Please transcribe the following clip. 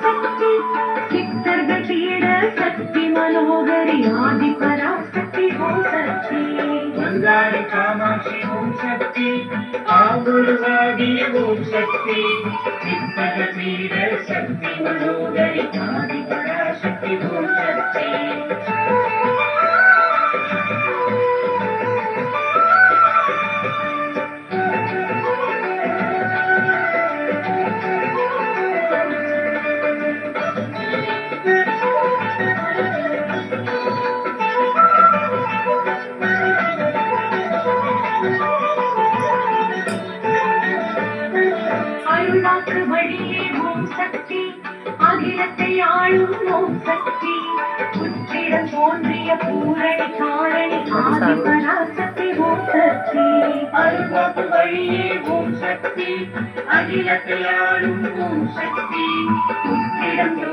சக்தி சித்தர்கள் பீட சக்தி மனோகரி ஆதி பராசக்தி ஓம் சக்தி மந்தாரி காமாட்சி ஓம் சக்தி ஆகுருவாதி ஓம் சக்தி சித்தர்கள் பீட சக்தி மனோகரி ஆதி பராசக்தி ஓம் சக்தி அருளாக்கு வழியே ஓம் சக்தி அகிலத்தை ஆளும் ஓம் சக்தி உச்சிடம் தோன்றிய பூரணி காரணி ஆதி பராசக்தி ஓம் சக்தி அருளாக்கு வழியே ஓம் சக்தி அகிலத்தை ஆளும் ஓம் சக்தி உச்சிடம்